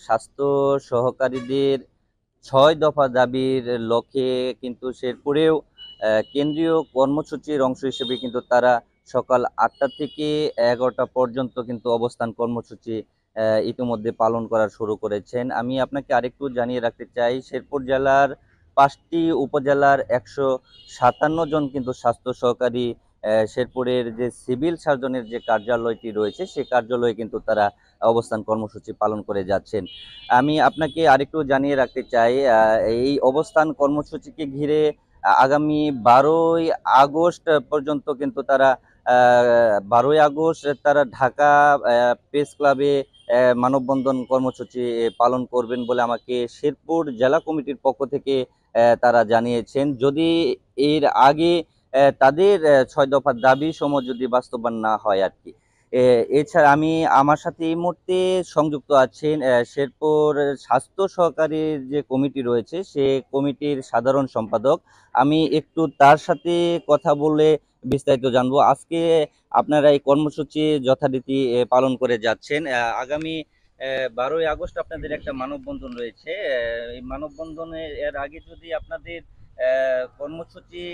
স্বাস্থ্য সহকারীদের ৬ দফা দাবির লক্ষ্যে কিন্তু শেরপুরেও কেন্দ্রীয় কর্মসূচির অংশ হিসেবে কিন্তু তারা সকাল ৮টা থেকে ১১টা পর্যন্ত কিন্তু অবস্থান কর্মসূচি ইতিমধ্যে পালন করা শুরু করেছেন। আমি আপনাকে আরেকটু জানিয়ে রাখতে চাই, শেরপুর জেলার ৫টি উপজেলার ১৫৭ জন কিন্তু স্বাস্থ্য সহকারী শেরপুরের যে সিভিল সার্জনের যে কার্যালয়টি রয়েছে, সে কার্যালয়ে কিন্তু তারা অবস্থান কর্মসূচি পালন করে যাচ্ছেন। আমি আপনাকে আরেকটু জানিয়ে রাখতে চাই, এই অবস্থান কর্মসূচিকে ঘিরে আগামী ১২ই আগস্ট পর্যন্ত কিন্তু তারা ১২ই আগস্ট তারা ঢাকা প্রেস ক্লাবে মানববন্ধন কর্মসূচি পালন করবেন বলে আমাকে শেরপুর জেলা কমিটির পক্ষ থেকে তারা জানিয়েছেন। যদি এর আগে তাদের ৬ দফার দাবি সমূহ যদি বাস্তবায়ন না হয় আর কি। এছাড়া আমার সাথে এই মুহূর্তে সংযুক্ত আছেন শেরপুর স্বাস্থ্য সহকারীর যে কমিটি রয়েছে, সে কমিটির সাধারণ সম্পাদক। আমি একটু তার সাথে কথা বলে বিস্তারিত জানবো। আজকে আপনারা এই কর্মসূচি যথারীতি পালন করে যাচ্ছেন। আগামী ১২ই আগস্ট আপনাদের একটা মানববন্ধন রয়েছে। এই মানববন্ধনের এর আগে যদি আপনাদের কর্মসূচির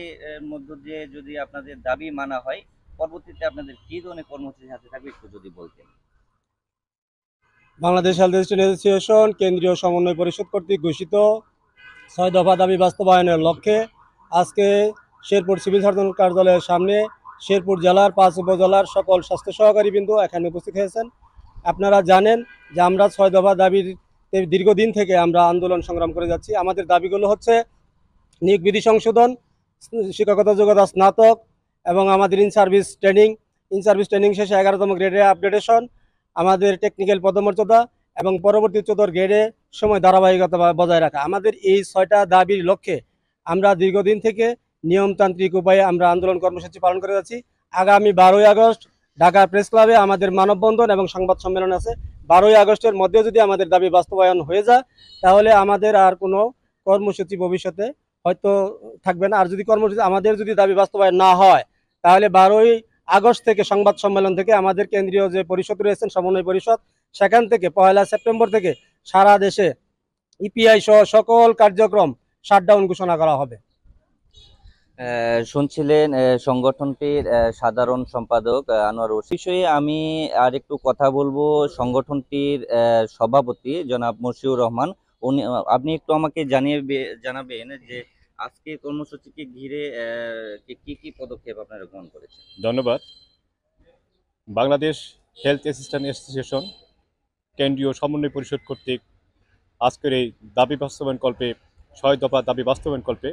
মধ্য দিয়ে যদি আপনাদের দাবি মানা হয়, পরবর্তীতে আপনাদের কি ধরনের কর্মসূচি হাতে থাকবে একটু যদি বলতেন। বাংলাদেশ হেলথ অ্যাসোসিয়েশন কেন্দ্রীয় সমন্বয় পরিষদ কর্তৃক ঘোষিত ৬ দফা দাবি বাস্তবায়নের লক্ষ্যে আজকে শেরপুর সিভিল সার্জন কার্যালয়ের সামনে শেরপুর জেলার ৫ উপজেলার সকল স্বাস্থ্য সহকারীবৃন্দ এখানে উপস্থিত হয়েছেন। আপনারা জানেন যে আমরা ৬ দফা দাবির দীর্ঘদিন থেকে আমরা আন্দোলন সংগ্রাম করে যাচ্ছি। আমাদের দাবিগুলো হচ্ছে নিয়োগ বিধি সংশোধন, শিক্ষকতা যোগ্যতা স্নাতক এবং আমাদের ইন সার্ভিস ট্রেনিং শেষে ১১তম গ্রেডে আপডেটেশন, আমাদের টেকনিক্যাল পদমর্যাদা এবং পরবর্তী ১৪ গ্রেডে সময় ধারাবাহিকতা বজায় রাখা। আমাদের এই ৬টা দাবির লক্ষ্যে আমরা দীর্ঘদিন থেকে নিয়মতান্ত্রিক উপায়ে আমরা আন্দোলন কর্মসূচি পালন করে যাচ্ছি। আগামী ১২ই আগস্ট ঢাকা প্রেস ক্লাবে আমাদের মানববন্ধন এবং সংবাদ সম্মেলন আছে। ১২ই আগস্টের মধ্যে যদি আমাদের দাবি বাস্তবায়ন হয়ে যায়, তাহলে আমাদের আর কোনো কর্মসূচি ভবিষ্যতে হয়তো থাকবে না। আর যদি আমাদের যদি দাবি বাস্তবায়ন না হয়, তাহলে ১২ই আগস্ট থেকে সংবাদ সম্মেলন থেকে আমাদের কেন্দ্রীয় যে পরিষদ রয়েছেন সমন্বয় পরিষদ, সেখান থেকে ১লা সেপ্টেম্বর থেকে সারা দেশে ইপিআই সহ সকল কার্যক্রম শাটডাউন ঘোষণা করা হবে। শুনছিলেন সংগঠনটির সাধারণ সম্পাদক আনোয়ার রশিদ। বিষয়ে আমি আর একটু কথা বলবো সংগঠনটির সভাপতি জনাব মশিউর রহমান। আপনি একটু আমাকে জানাবেন যে আজকে কর্মসূচিকে ঘিরে কি কি পদক্ষেপ আপনারা গ্রহণ করেছেন। ধন্যবাদ। বাংলাদেশ হেলথ অ্যাসোসিয়েশন কেন্দ্রীয় সমন্বয় পরিষদ কর্তৃক আজকের এই দাবি বাস্তবায়ন কল্পে ৬ দফা দাবি বাস্তবায়ন কল্পে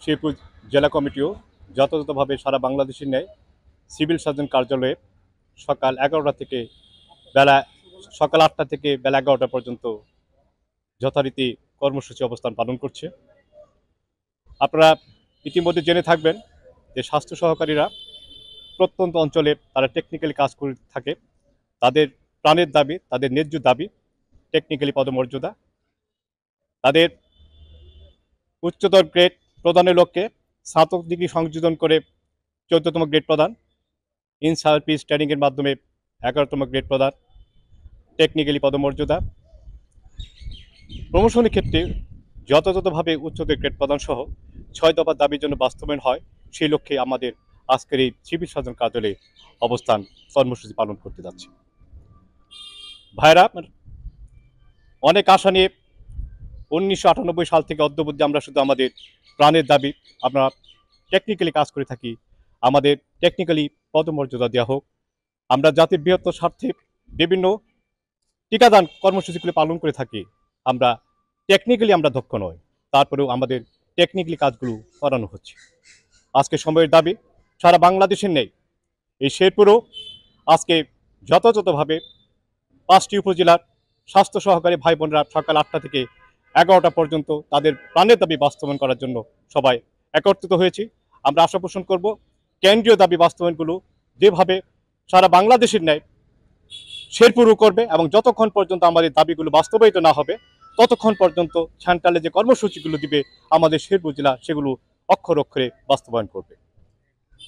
শেরপুর জেলা কমিটিও যথাযথভাবে সারা বাংলাদেশের ন্যায় সিভিল সার্জন কার্যালয়ে সকাল ৮টা থেকে বেলা ১১টা পর্যন্ত যথারীতি কর্মসূচি অবস্থান পালন করছে। আপনারা ইতিমধ্যে জেনে থাকবেন যে স্বাস্থ্য সহকারীরা প্রত্যন্ত অঞ্চলে তারা টেকনিক্যালি কাজ করে থাকে। তাদের প্রাণের দাবি, তাদের ন্যায্য দাবি টেকনিক্যালি পদমর্যাদা, তাদের উচ্চতর গ্রেড প্রদানের লক্ষ্যে স্নাতক ডিগ্রি সংযোজন করে ১৪তম গ্রেড প্রদান, ইন সার্ভিস ট্রেনিংয়ের মাধ্যমে ১১তম গ্রেড প্রদান, টেকনিক্যালি পদমর্যাদা, প্রমোশনের ক্ষেত্রে যথাযথভাবে উচ্চতর গ্রেড প্রদান সহ ৬ দফা দাবির জন্য বাস্তবায়ন হয়, সেই লক্ষ্যে আমাদের আজকের এই সিভিল সার্জন কার্যালয়ে অবস্থান কর্মসূচি পালন করতে যাচ্ছে। ভাইরা, অনেক আশা নিয়ে ১৯৯৮ সাল থেকে অদ্যাবধি আমরা শুধু আমাদের প্রাণের দাবি, আমরা টেকনিক্যালি কাজ করে থাকি, আমাদের টেকনিক্যালি পদমর্যাদা দেওয়া হোক। আমরা জাতির বৃহত্তর স্বার্থে বিভিন্ন টিকাদান কর্মসূচিগুলি পালন করে থাকি। আমরা টেকনিক্যালি দক্ষ নয়, তারপরেও আমাদের টেকনিক্যালি কাজগুলো করানো হচ্ছে। আজকে সময়ের দাবি সারা বাংলাদেশের নেই, এই শেরপুরও আজকে যথাযথভাবে ৫টি উপজেলার স্বাস্থ্য সহকারী ভাই বোনরা সকাল ৮টা থেকে ১১টা পর্যন্ত তাদের প্রাণের দাবি বাস্তবায়ন করার জন্য সবাই একত্রিত হয়েছি। আমরা আশা পোষণ করব কেন্দ্রীয় দাবি বাস্তবায়নগুলো যেভাবে সারা বাংলাদেশের ন্যায় শেরপুরও করবে, এবং যতক্ষণ পর্যন্ত আমাদের দাবিগুলো বাস্তবায়িত না হবে ততক্ষণ পর্যন্ত সেন্ট্রালে যে কর্মসূচিগুলো দিবে আমাদের শেরপুর জেলা সেগুলো অক্ষরে অক্ষরে বাস্তবায়ন করবে।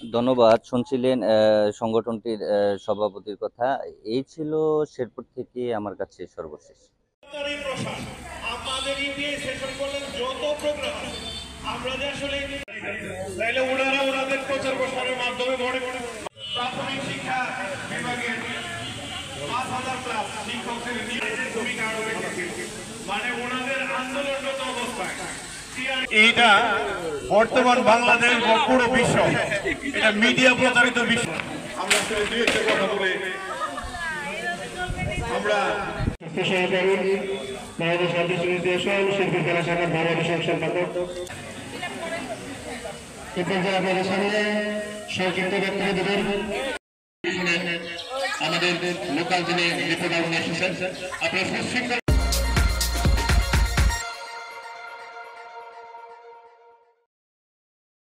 ধন্যবাদ। শুনছিলেন সংগঠনটির সভাপতির কথা। এই ছিল শেরপুর থেকে আমার কাছে সর্বশেষ। আমাদের ইপিএ সেশন করলেন যত প্রোগ্রাম আমরা যে আসলে তাইলে ওনারা ওনাদের প্রচার প্রসারের মাধ্যমে বড় বড় প্রাথমিক শিক্ষা বিভাগের ৫,০০০ প্লাস শিক্ষকদের নিয়ে ভূমিকা আরো বেশি মানে ওনাদের আন্দোলনরত অবস্থায় এইটা বর্তমান বাংলাদেশ বা পুরো বিশ্ব এটা মিডিয়া প্রচারিত বিশ্ব আমরা আসলে দুই একটা কথা বলে আমরা বাংলাদেশ রাজ্য সমিতি শিল্পী জেলা শাখার ধারা বিষয়ক সম্পাদক আপনাদের সামনে সংক্ষিপ্ত বক্তব্য দেবেন আমাদের লোকাল যিনি রিপোর্টার এসেছেন আপনারা সুশৃঙ্খল